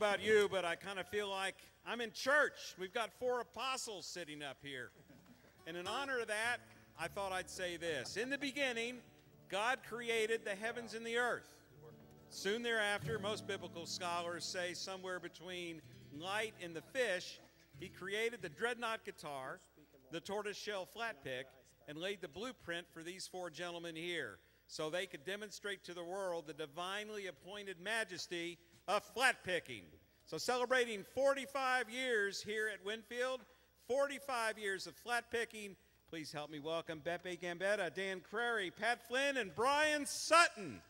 about you, but I kind of feel like I'm in church. We've got 4 apostles sitting up here. And in honor of that, I thought I'd say this. In the beginning, God created the heavens and the earth. Soon thereafter, most biblical scholars say somewhere between light and the fish, he created the dreadnought guitar, the tortoiseshell flat pick, and laid the blueprint for these 4 gentlemen here so they could demonstrate to the world the divinely appointed majesty of flat picking. So celebrating 45 years here at Winfield, 45 years of flat picking, please help me welcome Beppe Gambetta, Dan Crary, Pat Flynn, and Brian Suton.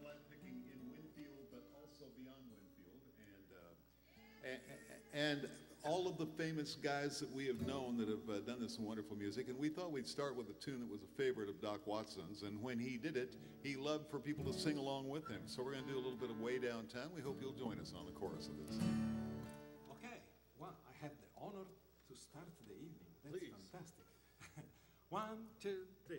Flat picking in Winfield, but also beyond Winfield, and all of the famous guys that we have known that have done this wonderful music. And we thought we'd start with a tune that was a favorite of Doc Watson's, and when he did it, he loved for people to sing along with him. So we're going to do a little bit of Way Downtown. We hope you'll join us on the chorus of this. Okay, well, I have the honor to start the evening. That's Please. fantastic. 1, 2, 3.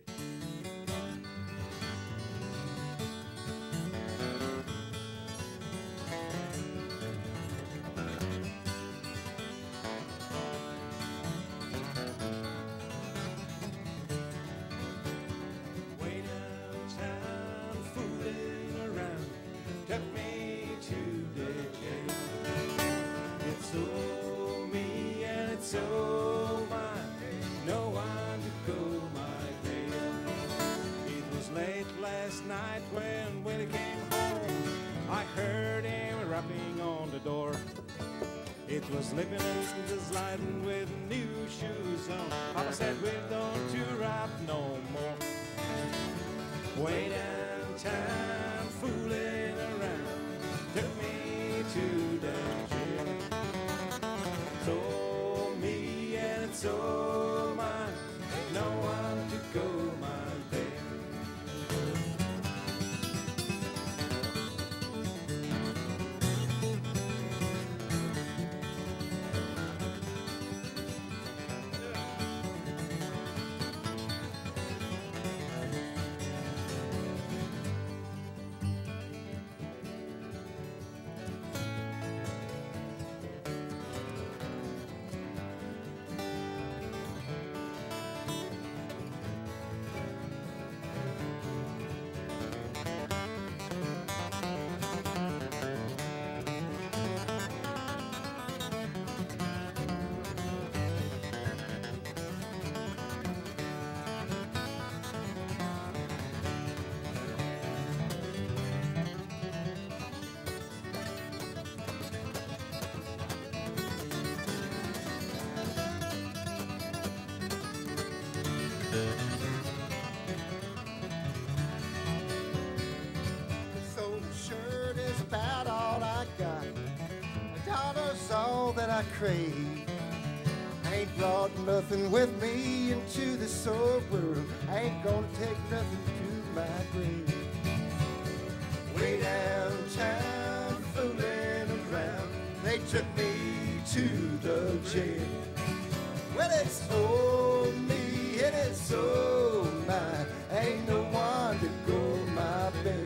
It was slipping and just sliding with new shoes on. Papa said, we don't you rap no more. Way downtown, fooling around, took me to the gym. Told me and it's all mine, no one to go my way. All that I crave. I ain't brought nothing with me into this old world. I ain't gonna take nothing to my grave. Way downtown, fooling around, they took me to the jail. Well, it's all me and it's all mine. Ain't no one to go my bail.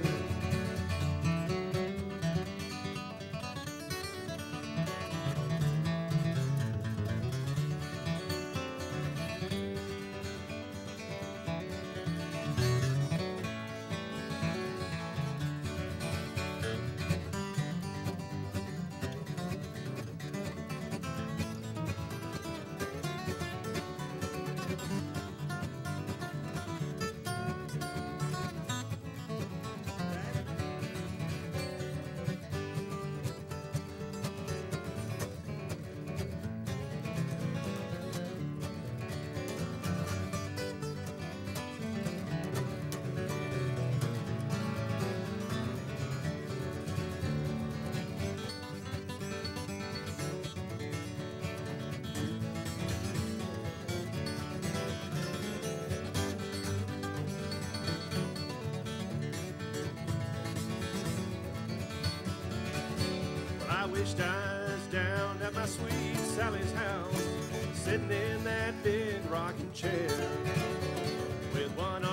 I wished I was down at my sweet Sally's house, sitting in that big rocking chair, with one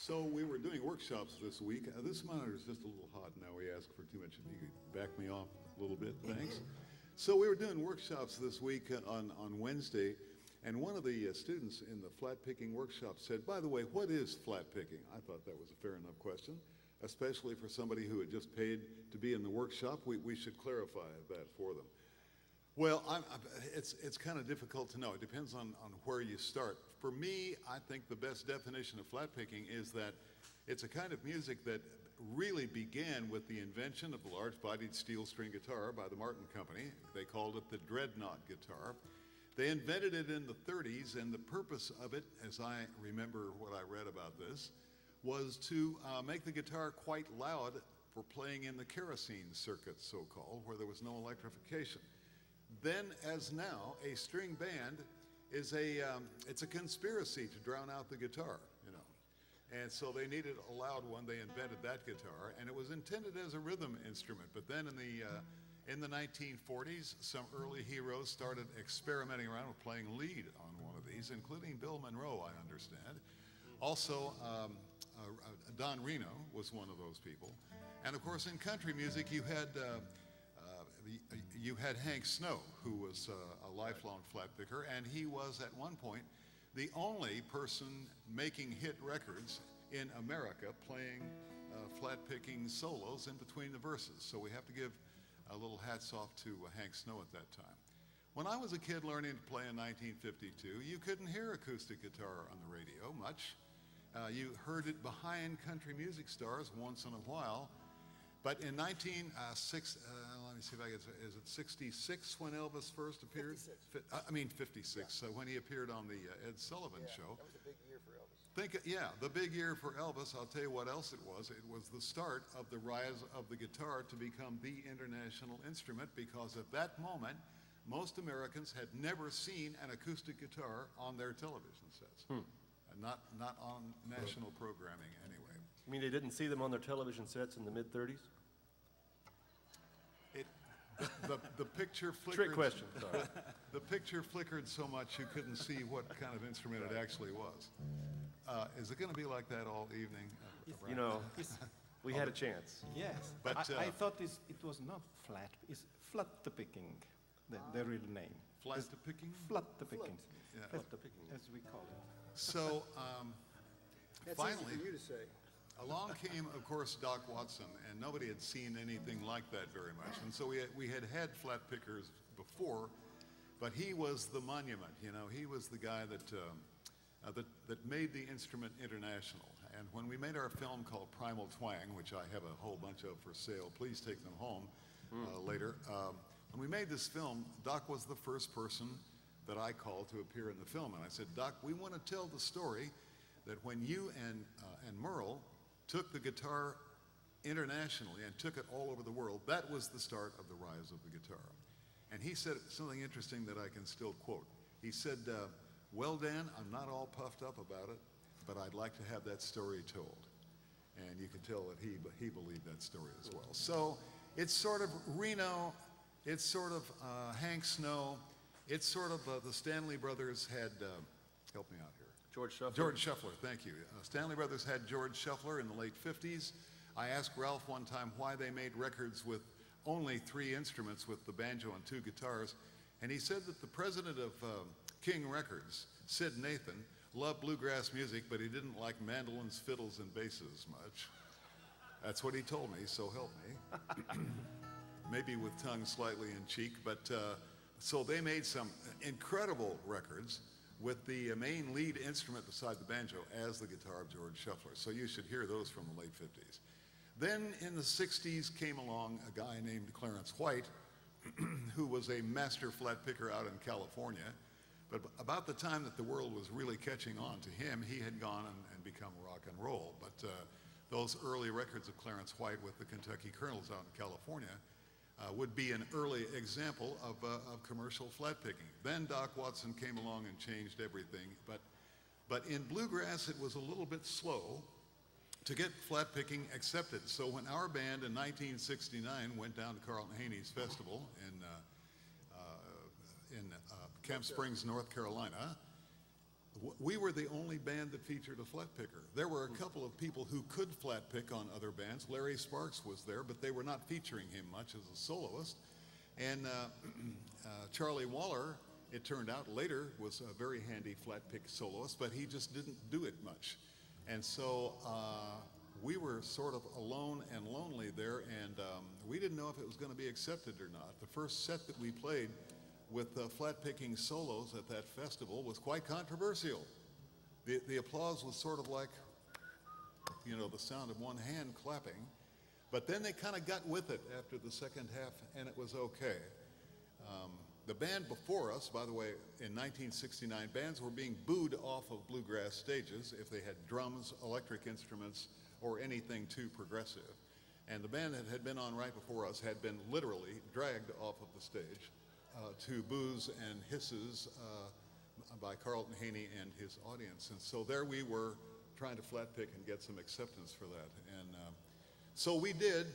So we were doing workshops this week. This monitor is just a little hot now. We ask for too much. If you could back me off a little bit, thanks. So we were doing workshops this week on Wednesday, and one of the students in the flat picking workshop said, by the way, what is flat picking? I thought that was a fair enough question, especially for somebody who had just paid to be in the workshop. We should clarify that for them. Well, it's kind of difficult to know. It depends on where you start. For me, I think the best definition of flat picking is that it's a kind of music that really began with the invention of the large-bodied steel string guitar by the Martin Company. They called it the dreadnought guitar. They invented it in the 30s, and the purpose of it, as I remember what I read about this, was to make the guitar quite loud for playing in the kerosene circuit, so-called, where there was no electrification. Then, as now, a string band is it's a conspiracy to drown out the guitar, you know. And so they needed a loud one. They invented that guitar, and it was intended as a rhythm instrument. But then in the 1940s, some early heroes started experimenting around with playing lead on one of these, including Bill Monroe, I understand. Also, Don Reno was one of those people. And of course, in country music, you had Hank Snow, who was a lifelong flat picker, and he was at one point the only person making hit records in America playing flat picking solos in between the verses. So we have to give a little hats off to Hank Snow at that time. When I was a kid learning to play in 1952, you couldn't hear acoustic guitar on the radio much. You heard it behind country music stars once in a while. But in 1966, let me see if I can say, is it 66 when Elvis first appeared? 56. I mean 56, so when he appeared on the Ed Sullivan Show. That was a big year for Elvis. The big year for Elvis. I'll tell you what else it was. It was the start of the rise of the guitar to become the international instrument, because at that moment, most Americans had never seen an acoustic guitar on their television sets. Not on national programming anyway. You mean they didn't see them on their television sets in the mid-30s? The picture flickered. Trick question, sorry. The picture flickered so much you couldn't see what kind of instrument it actually was. Is it going to be like that all evening? You know, we had a chance. Yes, But, I thought it was not flat. It's flat picking, the real name. Flat picking? Flat picking, Yeah. as we call it. So That's finally, easy for you to say. along came, of course, Doc Watson, and nobody had seen anything like that very much. And so we had flat pickers before, but he was the monument. You know, he was the guy that made the instrument international. And when we made our film called Primal Twang, which I have a whole bunch of for sale, please take them home later. When we made this film, Doc was the first person that I called to appear in the film. And I said, Doc, we want to tell the story that when you and Merle took the guitar internationally and took it all over the world, that was the start of the rise of the guitar. And he said something interesting that I can still quote. He said, well, Dan, I'm not all puffed up about it, but I'd like to have that story told. And you can tell that he believed that story as well. So it's sort of Reno, it's sort of Hank Snow, it's sort of the Stanley Brothers had, help me out here. George Shuffler. George Shuffler, thank you. Stanley Brothers had George Shuffler in the late 50s. I asked Ralph one time why they made records with only 3 instruments, with the banjo and 2 guitars. And he said that the president of King Records, Sid Nathan, loved bluegrass music, but he didn't like mandolins, fiddles, and basses much. That's what he told me, so help me. Maybe with tongue slightly in cheek, but so they made some incredible records with the main lead instrument beside the banjo as the guitar of George Shuffler. So you should hear those from the late 50s. Then in the 60s came along a guy named Clarence White, who was a master flat picker out in California. But about the time that the world was really catching on to him, he had gone and become rock and roll. But those early records of Clarence White with the Kentucky Colonels out in California would be an early example of commercial flat picking. Then Doc Watson came along and changed everything. But in bluegrass, it was a little bit slow to get flat picking accepted. So when our band in 1969 went down to Carlton Haney's festival in Camp Springs, North Carolina, We were the only band that featured a flat picker. There were a couple of people who could flat pick on other bands. Larry Sparks was there, but they were not featuring him much as a soloist. And Charlie Waller, it turned out later, was a very handy flat pick soloist, but he just didn't do it much. And so we were sort of alone and lonely there, and we didn't know if it was going to be accepted or not. The first set that we played with flat picking solos at that festival was quite controversial. The applause was sort of like, you know, the sound of one hand clapping. But then they kind of got with it after the second half, and it was okay. The band before us, by the way, in 1969, bands were being booed off of bluegrass stages if they had drums, electric instruments, or anything too progressive. And the band that had been on right before us had been literally dragged off of the stage to boos and hisses by Carlton Haney and his audience. And so there we were trying to flat pick and get some acceptance for that. And so we did.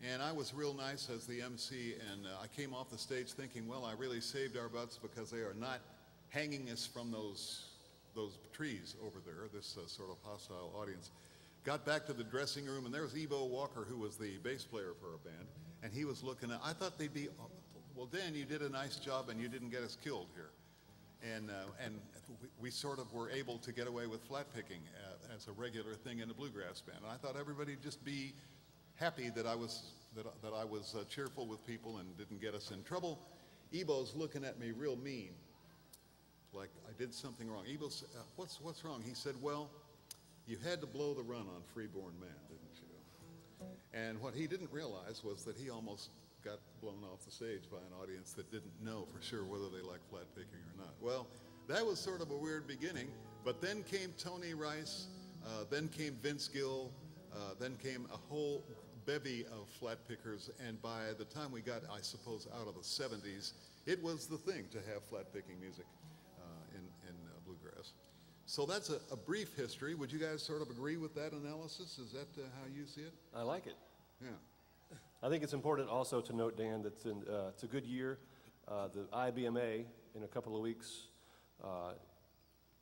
And I was real nice as the MC, and I came off the stage thinking, well, I really saved our butts because they are not hanging us from those trees over there, this sort of hostile audience. Got back to the dressing room, and there was Ebo Walker, who was the bass player for our band, and he was looking at, I thought they'd be, well, Dan, you did a nice job, and you didn't get us killed here. And we sort of were able to get away with flat picking as a regular thing in a bluegrass band. And I thought everybody'd just be happy that I was cheerful with people and didn't get us in trouble. Ebo's looking at me real mean, like I did something wrong. Ebo said, what's wrong? He said, well, you had to blow the run on Freeborn Man, didn't you? And what he didn't realize was that he almost got blown off the stage by an audience that didn't know for sure whether they liked flat picking or not. Well, that was sort of a weird beginning, but then came Tony Rice, then came Vince Gill, then came a whole bevy of flat pickers, and by the time we got, I suppose, out of the 70s, it was the thing to have flat picking music in bluegrass. So that's a brief history. Would you guys sort of agree with that analysis? Is that how you see it? I like it. Yeah. I think it's important also to note, Dan, that it's a good year. The IBMA, in a couple of weeks,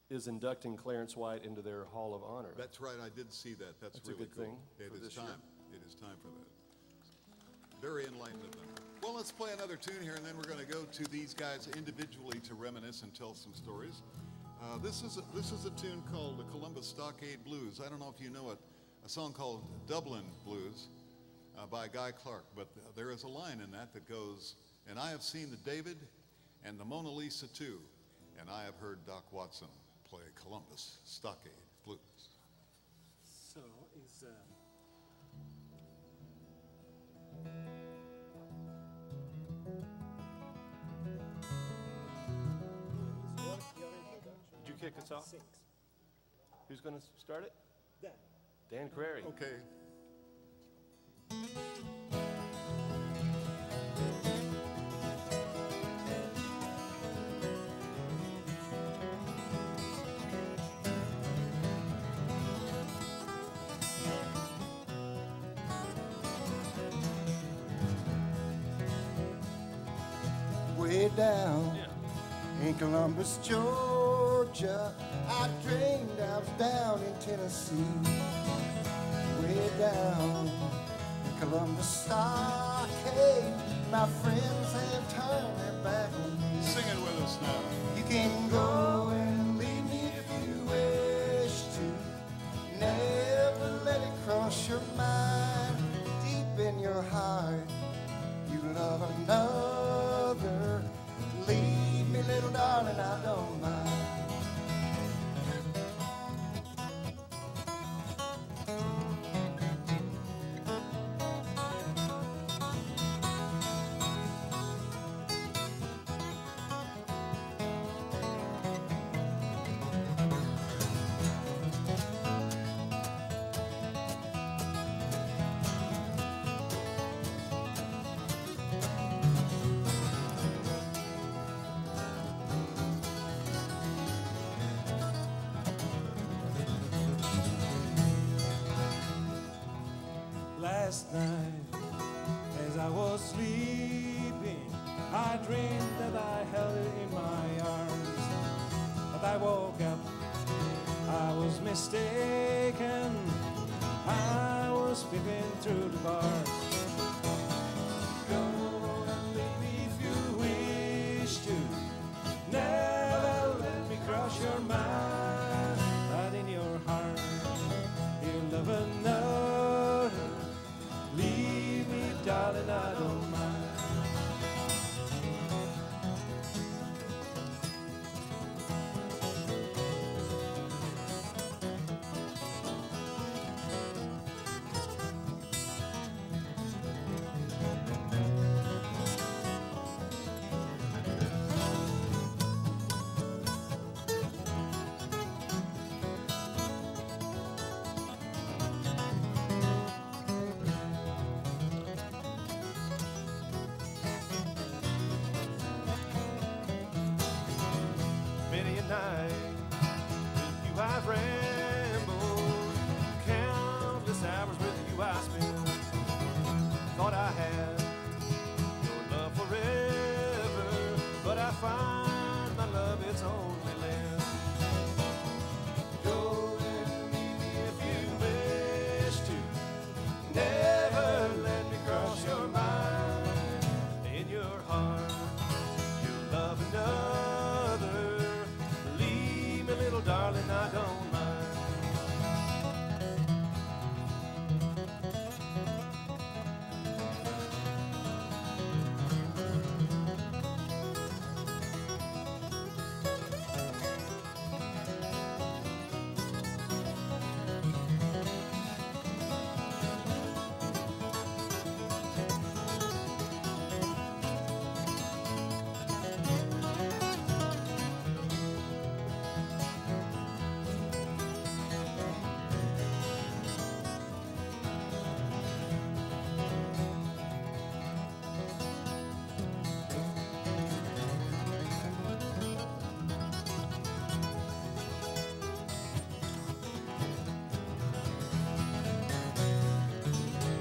is inducting Clarence White into their Hall of Honor. That's right, I did see that. That's really a good cool. thing. It for is this time. year. It is time for that. Very enlightened of them. Well, let's play another tune here, and then we're going to go to these guys individually to reminisce and tell some stories. This is a tune called the Columbus Stockade Blues. I don't know if you know it, a song called Dublin Blues by Guy Clark, but there is a line in that that goes, and I have seen the David and the Mona Lisa too, and I have heard Doc Watson play Columbus Stockade Blues. So is Did you kick us off? sings. Who's going to start it? Dan. Dan Crary. Okay. Way down in Columbus, Georgia, I dreamed I was down in Tennessee. Way down in Columbus Stockade, my friends have turned their back on me. Sing it with us now. You can go and leave me if you wish to. Never let it cross your mind. Deep in your heart, you love another. Leave me, little darling, I don't mind. Last night, as I was sleeping, I dreamed that I held it in my arms. A but I woke up. I was mistaken. I was peeping through the bars. Go and leave me if you wish to. Never let me cross your mind. But in your heart, you love another. Leave me, darling, I don't mind. Many a night with you I've rambled, countless hours with you I spent. Thought I had your love forever, but I find my love it's only left. Go and leave me if you wish to. Never let me cross your mind. In your heart, you love another. Leave me, little darling, I don't mind.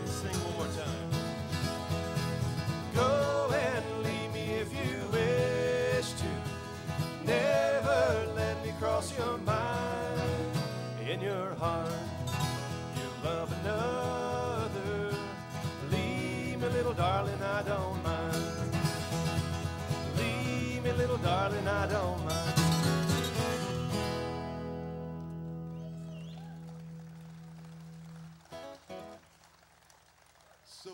Sing one more time. Go and leave me if you wish to. Never let me cross your mind. In your heart, you love another. Leave me, little darling, I don't mind. Leave me, little darling, I don't mind. So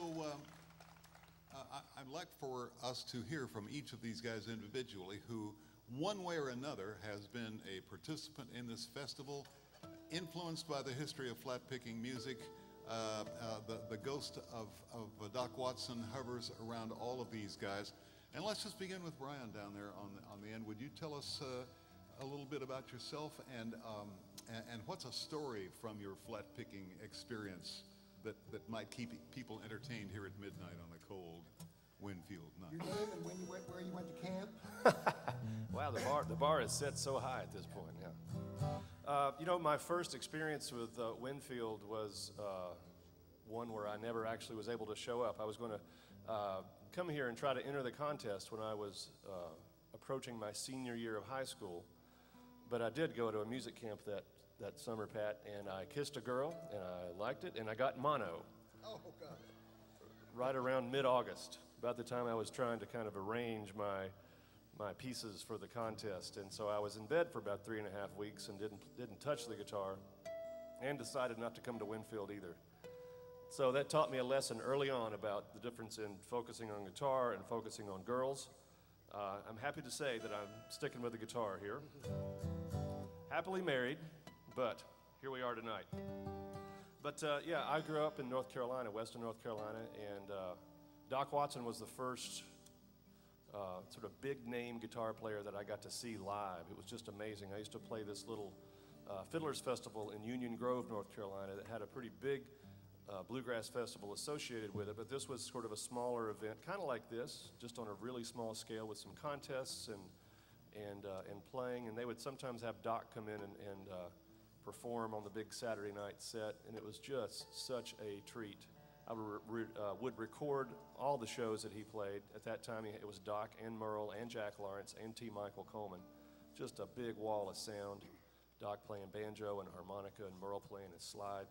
I'd like for us to hear from each of these guys individually who, one way or another, has been a participant in this festival, influenced by the history of flat-picking music. The ghost of Doc Watson hovers around all of these guys. And let's just begin with Brian down there on the end. Would you tell us a little bit about yourself and what's a story from your flat-picking experience that might keep people entertained here at midnight on a cold Winfield night? Your name and when you went, where you went to camp? Wow, the bar is set so high at this point, yeah. You know, my first experience with Winfield was one where I never actually was able to show up. I was going to come here and try to enter the contest when I was approaching my senior year of high school, but I did go to a music camp that summer, Pat, and I kissed a girl, and I liked it, and I got mono. Oh, God. Right around mid-August, about the time I was trying to kind of arrange my pieces for the contest. And so I was in bed for about 3.5 weeks and didn't touch the guitar, and decided not to come to Winfield either. So that taught me a lesson early on about the difference in focusing on guitar and focusing on girls. I'm happy to say that I'm sticking with the guitar here. Happily married, but here we are tonight. But yeah, I grew up in North Carolina, Western North Carolina, and Doc Watson was the first sort of big name guitar player that I got to see live. It was just amazing. I used to play this little Fiddlers Festival in Union Grove, North Carolina, that had a pretty big bluegrass festival associated with it, but this was sort of a smaller event, kind of like this, just on a really small scale with some contests and playing, and they would sometimes have Doc come in and perform on the big Saturday night set, and it was just such a treat. I would record all the shows that he played. At that time, it was Doc and Merle and Jack Lawrence and T. Michael Coleman. just a big wall of sound. Doc playing banjo and harmonica and Merle playing his slide.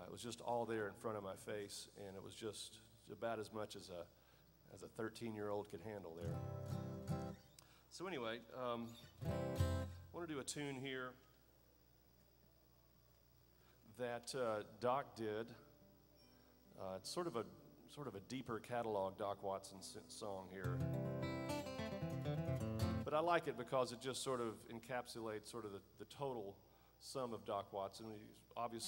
It was just all there in front of my face, and it was just about as much as a 13-year-old could handle there. So anyway, I want to do a tune here that Doc did. It's sort of a deeper catalog Doc Watson song here. But I like it because it just sort of encapsulates sort of the total sum of Doc Watson. He's obviously